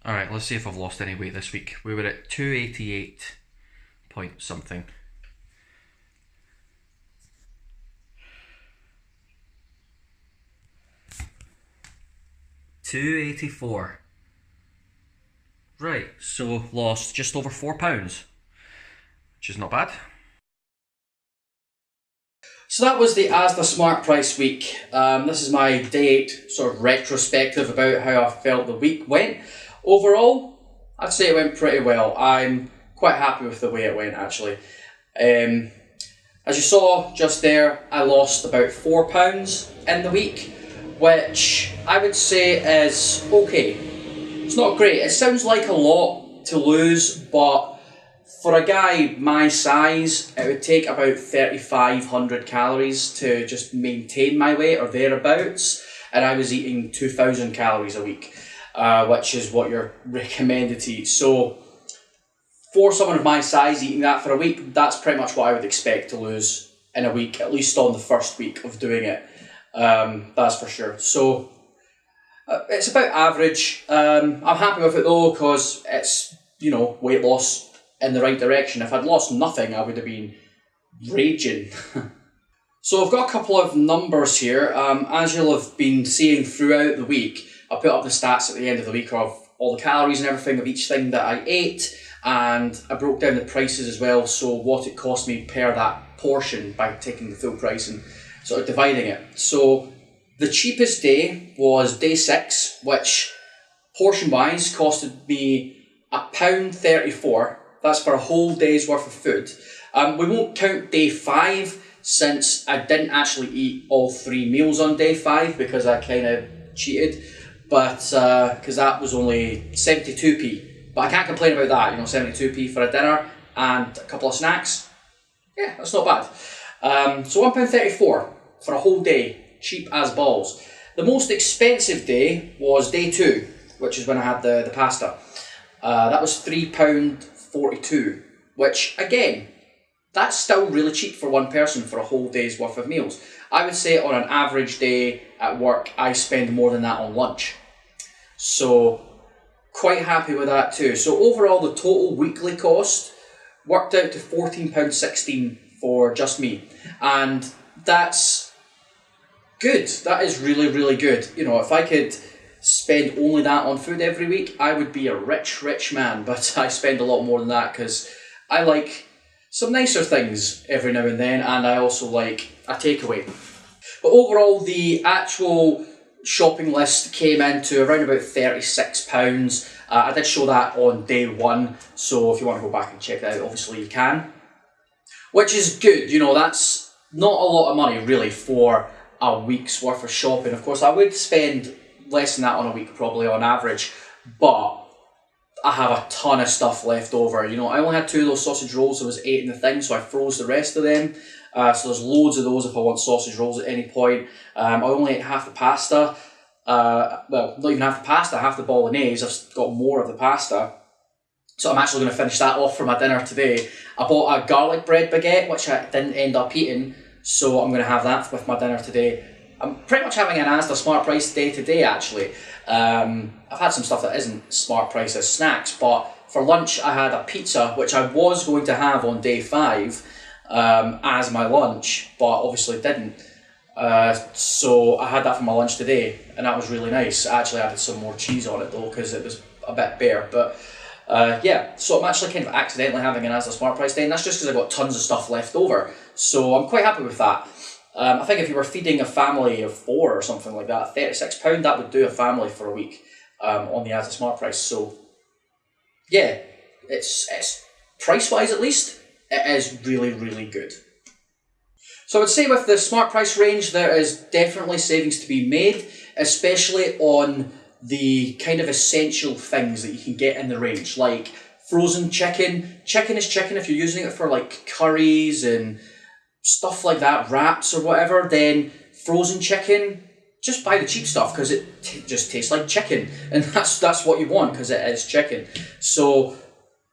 Alright, let's see if I've lost any weight this week. We were at 288 point something. 284. Right, so lost just over £4, which is not bad. So that was the ASDA Smart Price week. This is my day 8 sort of retrospective about how I felt the week went. Overall, I'd say it went pretty well. I'm quite happy with the way it went actually. As you saw just there, I lost about £4 in the week, which I would say is okay. It's not great. It sounds like a lot to lose, but for a guy my size, it would take about 3,500 calories to just maintain my weight or thereabouts, and I was eating 2,000 calories a week, which is what you're recommended to eat. So for someone of my size eating that for a week, that's pretty much what I would expect to lose in a week, at least on the first week of doing it. That's for sure. So it's about average. I'm happy with it though, because it's, you know, weight loss in the right direction. If I'd lost nothing, I would have been raging. So I've got a couple of numbers here. As you'll have been seeing throughout the week, I put up the stats at the end of the week of all the calories and everything of each thing that I ate, and I broke down the prices as well, so what it cost me per that portion by taking the full price and sort of dividing it. So the cheapest day was day 6, which portion wise costed me £1.34. That's for a whole day's worth of food. We won't count day 5 since I didn't actually eat all 3 meals on day 5 because I kind of cheated, but because that was only 72p. But I can't complain about that, you know, 72p for a dinner and a couple of snacks. Yeah, that's not bad. So £1.34 for a whole day, cheap as balls. The most expensive day was day 2, which is when I had the pasta. That was £3.42, which again, that's still really cheap for one person for a whole day's worth of meals. I would say on an average day at work, I spend more than that on lunch. So quite happy with that too. So overall, the total weekly cost worked out to £14.16 for just me. And that's good. That is really, really good. You know, if I could spend only that on food every week, I would be a rich, rich man. But I spend a lot more than that because I like some nicer things every now and then, and I also like a takeaway. But overall, the actual shopping list came into around about £36. I did show that on day 1, so if you want to go back and check that out, obviously you can. Which is good, you know, that's not a lot of money really for a week's worth of shopping. Of course, I would spend less than that on a week probably on average, but I have a ton of stuff left over. You know, I only had 2 of those sausage rolls, there was 8 in the thing, so I froze the rest of them. So there's loads of those if I want sausage rolls at any point. I only ate half the pasta. Well, not even half the pasta, half the bolognese. I've got more of the pasta. So I'm actually going to finish that off for my dinner today. I bought a garlic bread baguette, which I didn't end up eating, so I'm going to have that with my dinner today. I'm pretty much having an ASDA Smart Price day today actually. I've had some stuff that isn't Smart Price as snacks, but for lunch I had a pizza, which I was going to have on day 5 as my lunch, but obviously didn't. So I had that for my lunch today, and that was really nice. I actually added some more cheese on it though, because it was a bit bare, but yeah, so I'm actually kind of accidentally having an ASDA Smart Price day, and that's just because I've got tons of stuff left over, so I'm quite happy with that. I think if you were feeding a family of 4 or something like that, £36, that would do a family for a week on the ASDA Smart Price. So yeah, it's price-wise at least, it is really, really good. So I would say with the Smart Price range, there is definitely savings to be made, especially on the kind of essential things that you can get in the range, like frozen chicken. Chicken is chicken if you're using it for like curries and stuff like that, wraps or whatever. Then frozen chicken, just buy the cheap stuff because it just tastes like chicken, and that's what you want because it is chicken. So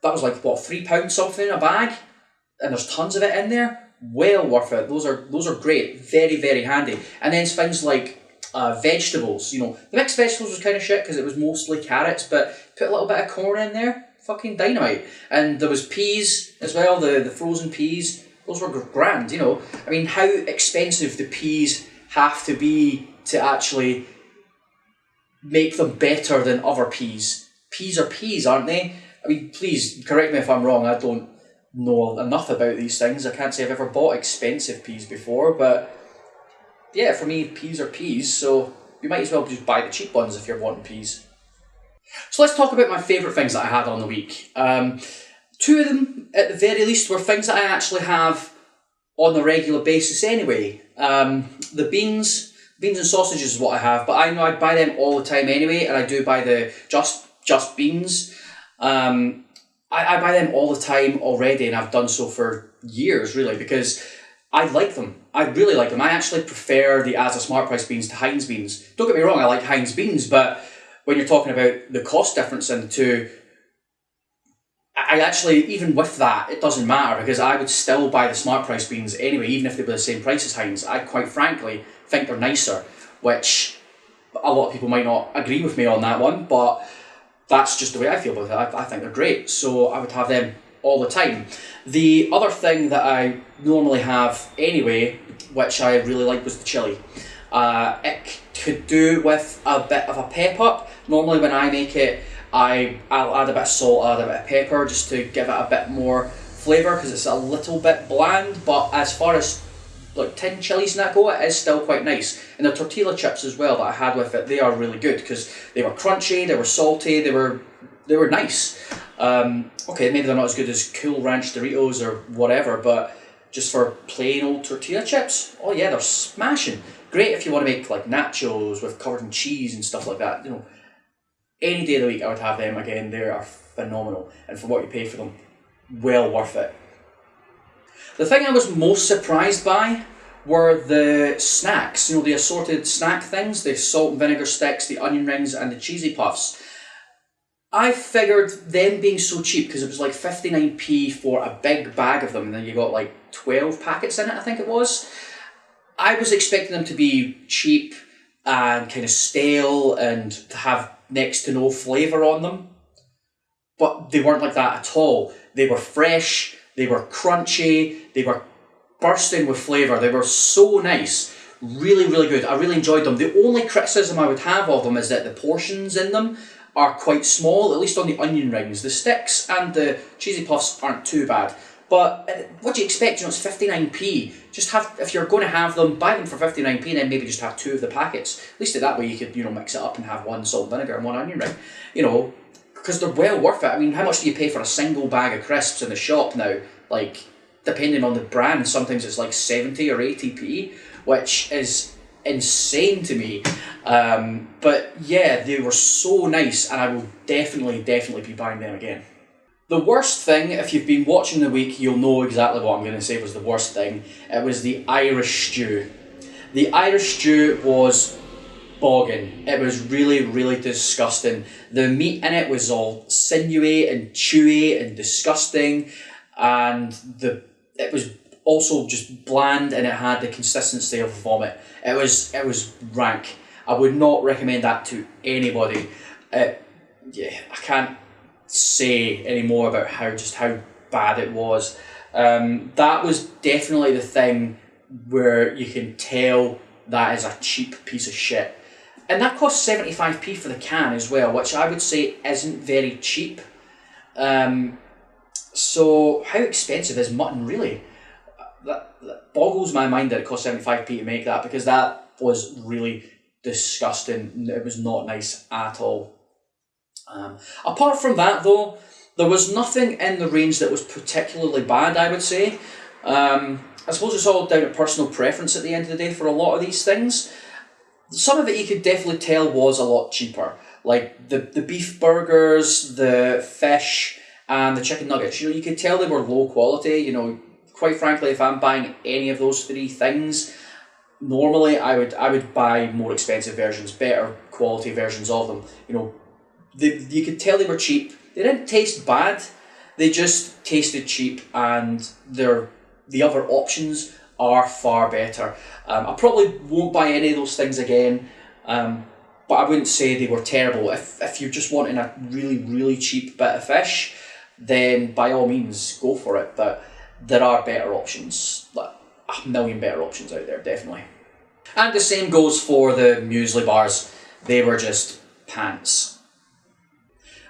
that was like what, £3 something a bag, and there's tons of it in there. Well worth it. Those are great, very, very handy. And then things like vegetables. You know, the mixed vegetables was kind of shit because it was mostly carrots, but put a little bit of corn in there, fucking dynamite. And there was peas as well, the frozen peas. Those were grand, you know. I mean, how expensive the peas have to be to actually make them better than other peas. Peas are peas, aren't they? I mean, please correct me if I'm wrong. I don't know enough about these things. I can't say I've ever bought expensive peas before, but yeah, for me, peas are peas, so you might as well just buy the cheap ones if you're wanting peas. So let's talk about my favourite things that I had on the week. Two of them, at the very least, were things that I actually have on a regular basis anyway. The beans and sausages is what I have, but I know I buy them all the time anyway, and I do buy the just beans. I buy them all the time already, and I've done so for years, really, because I like them. I really like them. I actually prefer the ASDA Smart Price beans to Heinz beans. Don't get me wrong, I like Heinz beans, but when you're talking about the cost difference in the two, I actually, even with that, it doesn't matter, because I would still buy the Smart Price beans anyway, even if they were the same price as Heinz. I quite frankly think they're nicer, which a lot of people might not agree with me on that one, but that's just the way I feel about it. I think they're great, so I would have them all the time. The other thing that I normally have anyway, which I really like, was the chilli. It could do with a bit of a pep up. Normally when I make it, I'll add a bit of salt, add a bit of pepper, just to give it a bit more flavour, because it's a little bit bland, but as far as like tin chilies and that go, it is still quite nice. And the tortilla chips as well that I had with it, they are really good, because they were crunchy, they were salty, they were nice. Okay, maybe they're not as good as Cool Ranch Doritos or whatever, but just for plain old tortilla chips, oh yeah, they're smashing. Great if you want to make like nachos with covered in cheese and stuff like that. You know, any day of the week I would have them again. They are phenomenal, and for what you pay for them, well worth it. The thing I was most surprised by were the snacks. You know, the assorted snack things, the salt and vinegar sticks, the onion rings, and the cheesy puffs. I figured them being so cheap, because it was like 59p for a big bag of them, and then you got like 12 packets in it, I think it was. I was expecting them to be cheap and kind of stale and to have next to no flavour on them, but they weren't like that at all. They were fresh, they were crunchy, they were bursting with flavour. They were so nice, really, really good. I really enjoyed them. The only criticism I would have of them is that the portions in them are quite small, at least on the onion rings. The sticks and the cheesy puffs aren't too bad. But what do you expect? You know, it's 59p. Just have, if you're going to have them, buy them for 59p and then maybe just have 2 of the packets. At least that way you could, you know, mix it up and have 1 salt and vinegar and 1 onion ring. You know, because they're well worth it. I mean, how much do you pay for a single bag of crisps in the shop now? Like, depending on the brand, sometimes it's like 70 or 80p, which is insane to me. But yeah, they were so nice, and I will definitely be buying them again. The worst thing, if you've been watching the week, you'll know exactly what I'm going to say was the worst thing. It was the Irish stew. The Irish stew was bogging. It was really, really disgusting. The meat in it was all sinewy and chewy and disgusting, and it was also just bland, and it had the consistency of vomit. It was rank. I would not recommend that to anybody. Yeah, I can't say any more about how bad it was. That was definitely the thing where you can tell that is a cheap piece of shit. And that cost 75p for the can as well, which I would say isn't very cheap. So how expensive is mutton really? That boggles my mind that it cost 75p to make that, because that was really disgusting. It was not nice at all. Apart from that though, there was nothing in the range that was particularly bad, I would say. I suppose it's all down to personal preference at the end of the day for a lot of these things. Some of it you could definitely tell was a lot cheaper. Like the beef burgers, the fish, and the chicken nuggets. You know, you could tell they were low quality. You know, quite frankly, if I'm buying any of those 3 things, normally I would buy more expensive versions, better quality versions of them. You know, you could tell they were cheap. They didn't taste bad. They just tasted cheap, and the other options are far better. I probably won't buy any of those things again. But I wouldn't say they were terrible. If you're just wanting a really, really cheap bit of fish, then by all means go for it. But there are better options, like a million better options out there, definitely. And the same goes for the muesli bars. They were just pants.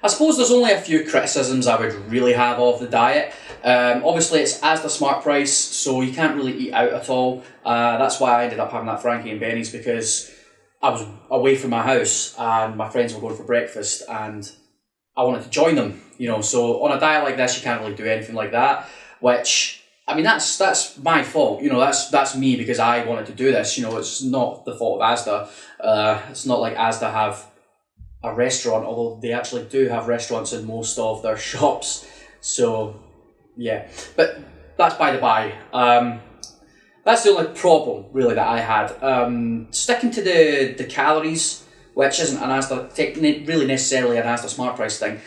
I suppose there's only a few criticisms I would really have of the diet. Obviously it's ASDA Smart Price, so you can't really eat out at all. That's why I ended up having that Frankie and Benny's, because I was away from my house and my friends were going for breakfast and I wanted to join them, you know. So on a diet like this, you can't really do anything like that, which, I mean, that's my fault, you know, that's me, because I wanted to do this, you know. It's not the fault of ASDA. It's not like ASDA have a restaurant, although they actually do have restaurants in most of their shops. So yeah, but that's by the by. That's the only problem really that I had. Sticking to the calories, which isn't an ASDA, really necessarily an ASDA Smart Price thing,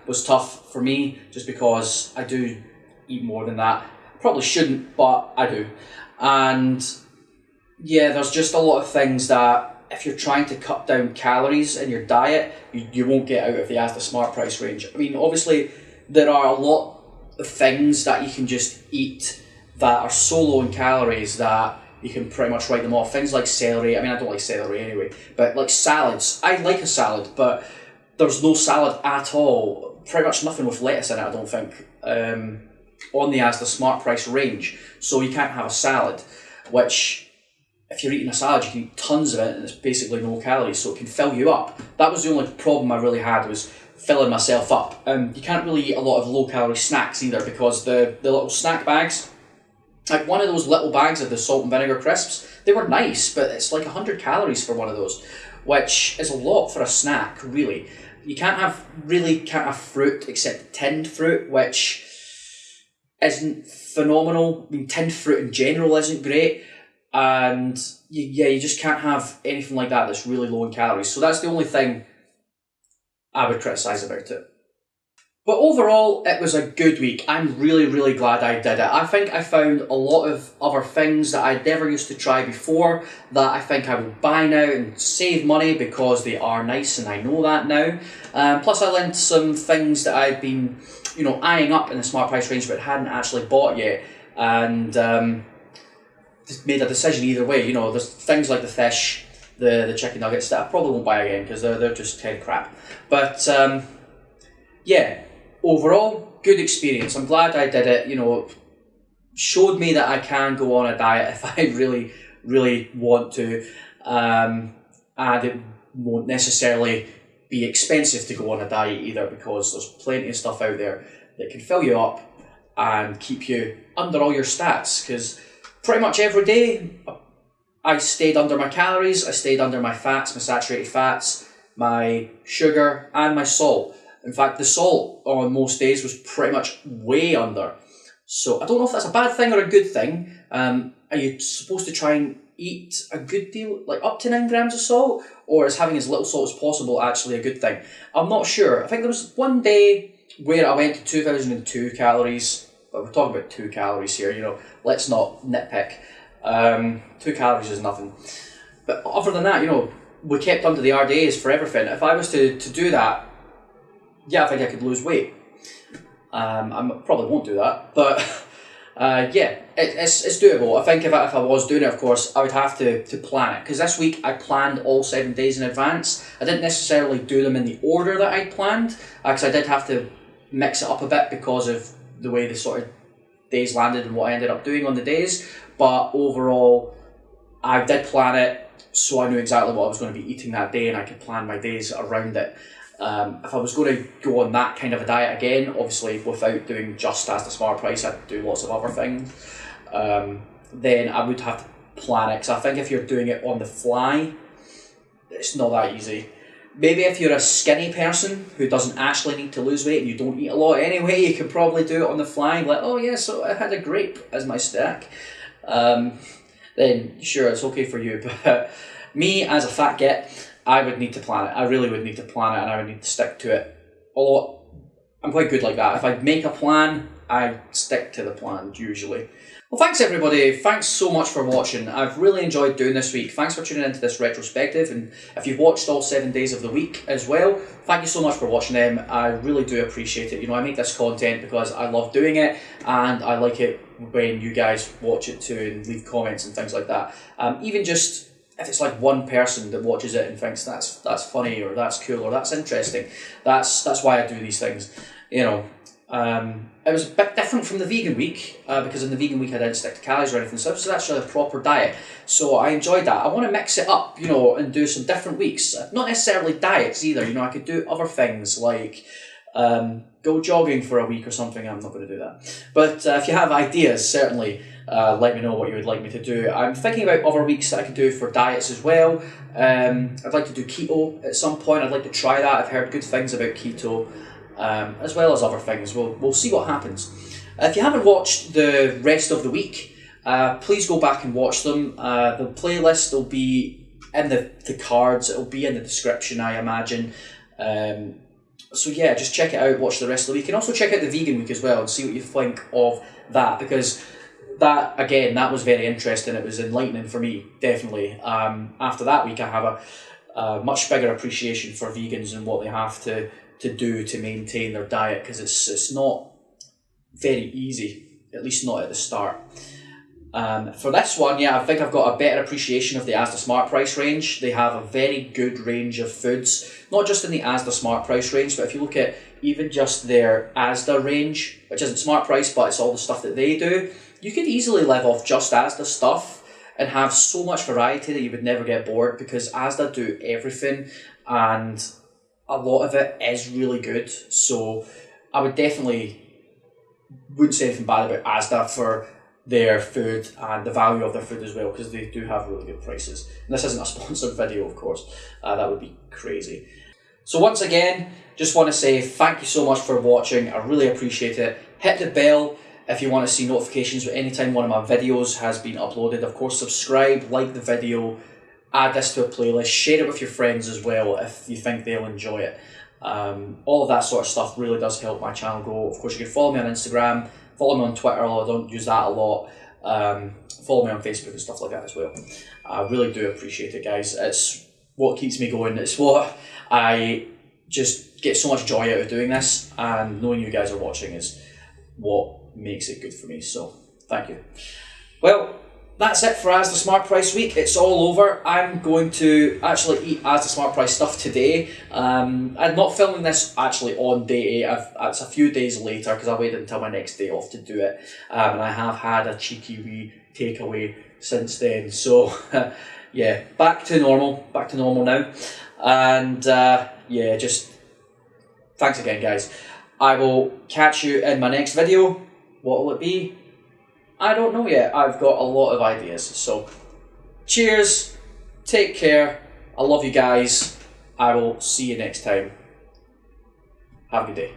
was tough for me, just because I do eat more than that. Probably shouldn't, but I do. And yeah, there's just a lot of things that, if you're trying to cut down calories in your diet, you won't get out of the ASDA Smart Price range. I mean, obviously, there are a lot of things that you can just eat that are so low in calories that you can pretty much write them off. Things like celery. I mean, I don't like celery anyway, but like salads. I like a salad, but there's no salad at all. Pretty much nothing with lettuce in it, I don't think, on the ASDA Smart Price range. So you can't have a salad, which, if you're eating a salad, you can eat tons of it and it's basically no calories, so it can fill you up. That was the only problem I really had, was filling myself up. You can't really eat a lot of low-calorie snacks either, because the little snack bags, like one of those little bags of the salt and vinegar crisps, they were nice, but it's like 100 calories for one of those, which is a lot for a snack, really. You can't have fruit except tinned fruit, which isn't phenomenal. I mean, tinned fruit in general isn't great. And you just can't have anything like that that's really low in calories. So that's the only thing I would criticise about it. But overall, it was a good week. I'm really, really glad I did it. I think I found a lot of other things that I never used to try before that I think I will buy now and save money, because they are nice and I know that now. Plus I learned some things that I've been, you know, eyeing up in the Smart Price range but hadn't actually bought yet. And made a decision either way. You know, there's things like the fish, the chicken nuggets that I probably won't buy again, because they're just kind of crap. But yeah, overall, good experience. I'm glad I did it. You know, showed me that I can go on a diet if I really, really want to, and it won't necessarily be expensive to go on a diet either, because there's plenty of stuff out there that can fill you up and keep you under all your stats. Because pretty much every day I stayed under my calories, I stayed under my fats, my saturated fats, my sugar and my salt. In fact, the salt on most days was pretty much way under. So I don't know if that's a bad thing or a good thing. Are you supposed to try and eat a good deal, like up to 9 grams of salt? Or is having as little salt as possible actually a good thing? I'm not sure. I think there was one day where I went to 2002 calories. But we're talking about 2 calories here, you know, let's not nitpick. 2 calories is nothing. But other than that, you know, we kept under the RDAs for everything. If I was to do that, yeah, I think I could lose weight. I probably won't do that, but yeah, it's doable. I think if I was doing it, of course, I would have to plan it. Because this week I planned all 7 days in advance. I didn't necessarily do them in the order that I planned, because I did have to mix it up a bit because of the way the sort of days landed and what I ended up doing on the days. But overall, I did plan it, so I knew exactly what I was going to be eating that day, and I could plan my days around it. If I was going to go on that kind of a diet again, obviously without doing just ASDA Smart Price, I'd do lots of other things, then I would have to plan it, because I think if you're doing it on the fly, it's not that easy. Maybe if you're a skinny person who doesn't actually need to lose weight and you don't eat a lot anyway, you can probably do it on the fly, like, oh yeah, so I had a grape as my snack. Then sure, it's okay for you. But me, as a fat git, I would need to plan it. I really would need to plan it, and I would need to stick to it. Although I'm quite good like that. If I make a plan, I stick to the plan usually. Well, thanks everybody. Thanks so much for watching. I've really enjoyed doing this week. Thanks for tuning into this retrospective, and if you've watched all 7 days of the week as well, thank you so much for watching them. I really do appreciate it. You know, I make this content because I love doing it, and I like it when you guys watch it too and leave comments and things like that. Even just if it's like one person that watches it and thinks that's funny or that's cool or that's interesting, that's why I do these things. You know. It was a bit different from the vegan week because in the vegan week I didn't stick to calories or anything, so this was actually a proper diet. So I enjoyed that. I want to mix it up, you know, and do some different weeks. Not necessarily diets either, you know, I could do other things like go jogging for a week or something. I'm not going to do that. But if you have ideas, certainly let me know what you would like me to do. I'm thinking about other weeks that I could do for diets as well. I'd like to do keto at some point. I'd like to try that. I've heard good things about keto. As well as other things. We'll see what happens. If you haven't watched the rest of the week, please go back and watch them. The playlist will be in the cards, it'll be in the description, I imagine. So yeah, just check it out, watch the rest of the week, and also check out the vegan week as well and see what you think of that, because that, again, that was very interesting. It was enlightening for me, definitely. After that week, I have a much bigger appreciation for vegans and what they have to do to maintain their diet, because it's not very easy, at least not at the start. For this one, yeah, I think I've got a better appreciation of the ASDA Smart Price range. They have a very good range of foods, not just in the ASDA Smart Price range, but if you look at even just their ASDA range, which isn't Smart Price, but it's all the stuff that they do, you could easily live off just ASDA stuff and have so much variety that you would never get bored, because ASDA do everything, and a lot of it is really good. So I wouldn't say anything bad about ASDA for their food and the value of their food as well, because they do have really good prices. And this isn't a sponsored video, of course. That would be crazy. So once again, just want to say thank you so much for watching. I really appreciate it. Hit the bell if you want to see notifications anytime one of my videos has been uploaded. Of course, subscribe, like the video, add this to a playlist, share it with your friends as well if you think they'll enjoy it. All of that sort of stuff really does help my channel grow. Of course, you can follow me on Instagram, follow me on Twitter, although I don't use that a lot. Follow me on Facebook and stuff like that as well. I really do appreciate it, guys. It's what keeps me going. It's what I just get so much joy out of doing this, and knowing you guys are watching is what makes it good for me. So, thank you. Well, that's it for ASDA Smart Price week. It's all over. I'm going to actually eat ASDA Smart Price stuff today. I'm not filming this actually on day 8. It's a few days later because I waited until my next day off to do it. And I have had a cheeky wee takeaway since then. So yeah, back to normal now. And yeah, just thanks again, guys. I will catch you in my next video. What will it be? I don't know yet. I've got a lot of ideas. So, cheers, take care, I love you guys, I will see you next time. Have a good day.